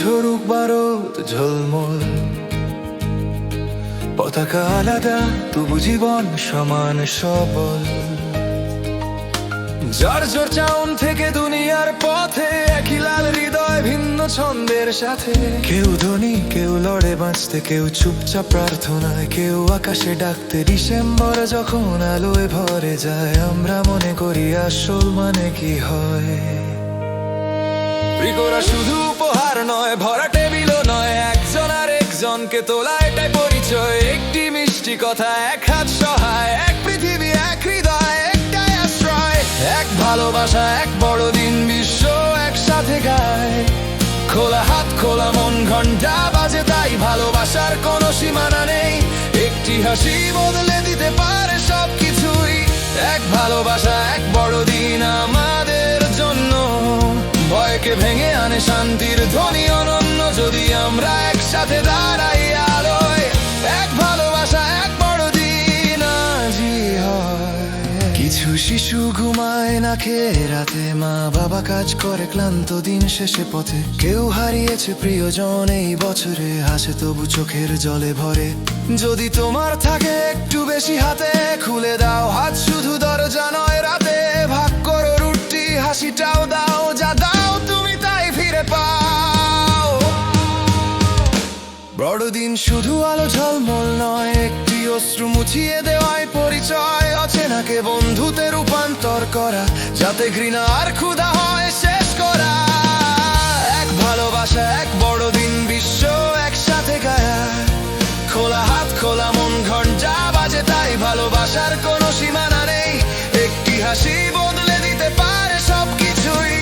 ঝরুক বারোদ ঝলমল, পতাকা আলাদা তবু জীবন সমান সবল। যার জোর চাউন থেকে দুনিয়ার পথে, একই লাল হৃদয় ভিন্ন ছন্দের সাথে। কেউ ধনী, কেউ লড়ে বাঁচতে, কেউ চুপচাপ প্রার্থনায়, কেউ আকাশে ডাকতে। ডিসেম্বর যখন আলোয় ভরে যায়, আমরা মনে করি আসল মানে কি হয়। প্রিয়রা শুধু উপহার নয়, ভরা টেবিলও নয়, একজন আর একজনকে তোলা এটাই পরিচয়। একটি মিষ্টি কথা, এক হাত সহায়, এক পৃথিবী, এক হৃদয়, একটাই আশ্রয়। এক ভালোবাসা, এক বড়দিন, বিশ্ব একসাথে গায়। খোলা হাত, খোলা মন, ঘন্টা বাজে তাই। ভালোবাসার কোনো সীমানা নেই, একটি হাসি বদলে দিতে পারে সবকিছুই। এক ভালোবাসা, এক বড়দিন আমাদের জন্য, ভয়কে ভেঙে আনে শান্তির ধ্বনি অনন্য। যদি আমরা একসাথে দাঁড়াই আলোয়, এক ভালোবাসা, এক বড়দিন আজই হয়। কিছু শিশু ঘুমায় না খেয়ে রাতে, মা বাবা কাজ করে ক্লান্ত দিন শেষে পথে। কেউ হারিয়েছে প্রিয়জন এই বছরে, হাসে তবু চোখের জলে ভরে। যদি তোমার থাকে একটু বেশি হাতে, খুলে দাও হাত, শুধু দরজা নয় রাতে। ভাগ করো রুটি, হাসিটাও দাও, যা দাও তুমি তাই ফিরে পাও। বড়দিন শুধু আলো ঝলমল নয়, একটি অশ্রু মুছিয়ে দেওয়াই পরিচয়। অচেনাকে বন্ধুতে রূপান্তর করা, যাতে ঘৃণা আর ক্ষুধা হয় শেষ করা। এক ভালোবাসা, এক বড়দিন, বিশ্ব একসাথে গায়া। খোলা হাত, খোলা মন, ঘন্টা বাজে তাই। ভালোবাসার কোনো সীমানা নেই, একটি হাসি বদলে দিতে পারে সবকিছুই।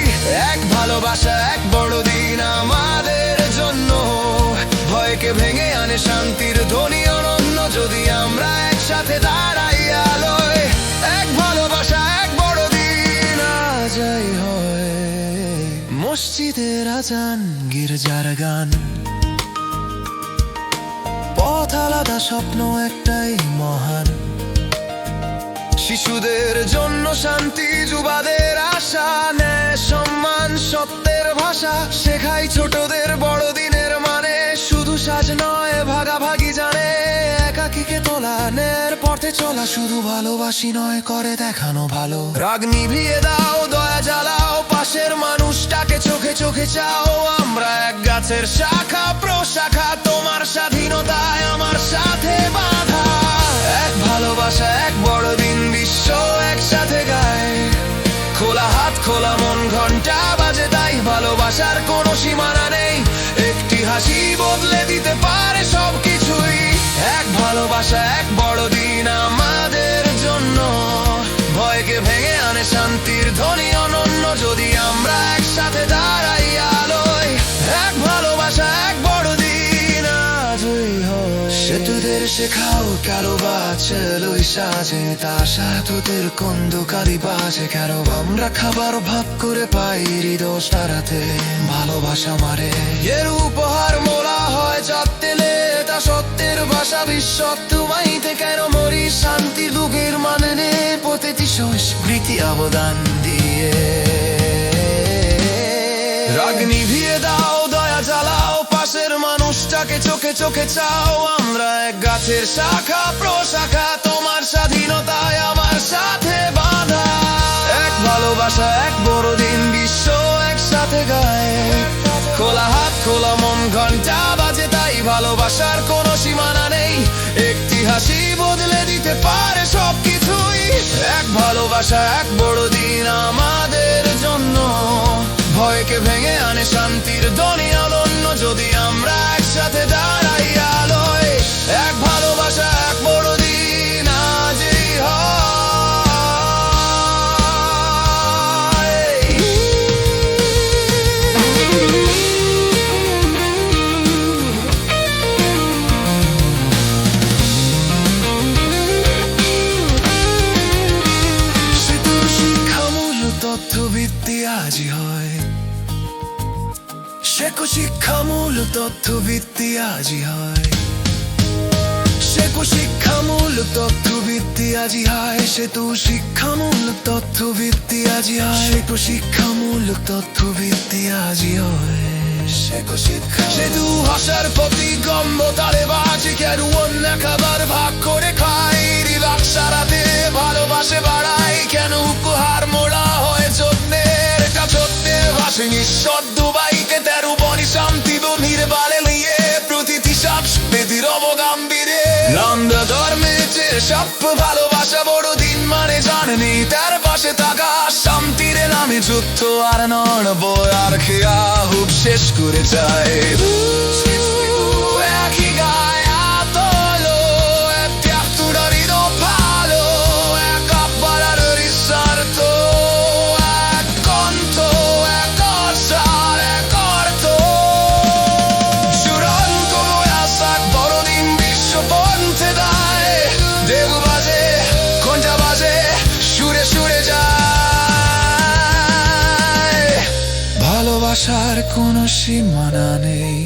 এক ভালোবাসা, এক বড়দিন আমাদের জন্য, ভয়কে ভেঙে আনে শান্তির ধ্বনি অনন্য। যদি আমরা একসাথে দাঁড়াই আলোয়, এক ভালোবাসা, এক বড়দিন আজই হয়। মসজিদের আজান, গির্জার গান, পথ আলাদা, স্বপ্ন একটাই মহান। শিশুদের জন্য শান্তি, যুবাদের আশা, ন্যায় সম্মান, সত্যের ভাষা। শেখাই ছোটদের বড়দিনের মানে, শুধু সাজ নয় ভাগাভাগি জানে। একাকিকে তোলা, ন্যায়ের পথে চলা, শুধু ভালোবাসি নয় করে দেখানো ভালো। রাগ নিভিয়ে দাও, দয়া জ্বালাও, পাশের মানুষটাকে চোখে চোখে চাও। আমরা এক গাছের শাখা প্রশাখা, তোমার স্বাধীনতায় আমার সাথে বাঁধা। এক ভালোবাসা, এক বড়দিন, বিশ্ব একসাথে গায়। খোলা হাত, খোলা মন, ঘন্টা বাজে তাই। ভালোবাসার কোনো সীমানা নেই, একটি হাসি বদলে দিতে পারে সবকিছুই। এক ভালোবাসা, এক বড়দিন আমাদের জন্য, ভয়কে ভেঙে আনে শান্তির ধ্বনি অনন্য। যদি আমরা একসাথে দাঁড়াই আলোয়, এক ভালোবাসা, এক বড়দিন আজই হয়। সেতুদের শেখাও কালো বাঁচলই সাজে, তাসা তোদের কন্দকারি বাজে কেন। আমরা খাবার ভাগ করে পাই হৃদয় সারাতে, ভালোবাসা মারে। এর উপহার মোলা হয় চাঁদ তেলে, তা সত্যের ভাষা। বিশ্ব তোমাইতে কেন মরি, শান্তি দুঃখের মানে নে। প্রতিটি সংস্কৃতি অবদান দিয়ে, রাগ নিভিয়ে দাও, দয়া জ্বালাও, পাশের মানুষটাকে চোখে চোখে চাও। আমরা এক গাছের শাখা প্রশাখা, তোমার স্বাধীনতায় আমার সাথে বাঁধা। এক ভালোবাসা, এক বড়দিন, বিশ্ব একসাথে গায়। খোলা হাত, খোলা মন, ঘন্টা বাজে তাই। ভালোবাসার কোনো সীমানা নেই, একটি হাসি বদলে দিতে পারে সবকিছুই। এক ভালোবাসা, এক বড়দিন আমাদের জন্য, ভয়কে ভেঙে আনে শান্তির ধ্বনি অনন্য। যদি আমরা একসাথে দাঁড়াই আলোয়, এক ভালোবাসা, এক বড়দিন আজই হয়। সেতুর শিক্ষামূলক তথ্যভিত্তি আজই হয়। শেখো শিক্ষামূলক তথ্যভিত্তি আজই হয়। শেখো শিক্ষামূলক তথ্যভিত্তি আজই হয়। সেতু শিক্ষামূলক তথ্যভিত্তি আজই হয়। শেখো শিক্ষামূলক তথ্যভিত্তি আজই হয়। সে দু ভাষার প্রতি গম্ব তালে বাজি কেরুন খাবার ভাগ করে খাই রিলাক্স সারাতে ভালোবাসে বাড়াই কেন উপহার মোড়া হয় যত্নের এটা যত্নের ভাসে নিঃশব্দ বাইকে তেরো বনি শান্তি বনির বালে লিয়ে প্রতিটি সাপ বেদির অবগাম্বীরে নন্দ ধর্মে যে সব ভালোবাসা বড় দিন মানে জানেনি তার পাশে থাকা শান্তির নামে যুদ্ধ আর নড়ব আর খেয়া হুব শেষ করে যায় একই গায়ে আতলো এক তুড়ারির ভালো এক আব্বার রিসার্থ এক কণ্ঠ এক অসার এক অর্থ সুরন্ত আসাক বড়দিন বিশ্ব পন্থে দায় দেব বাজে ঘন্টা বাজে সুরে সুরে যায় ভালোবাসার কোনো সীমানা নেই।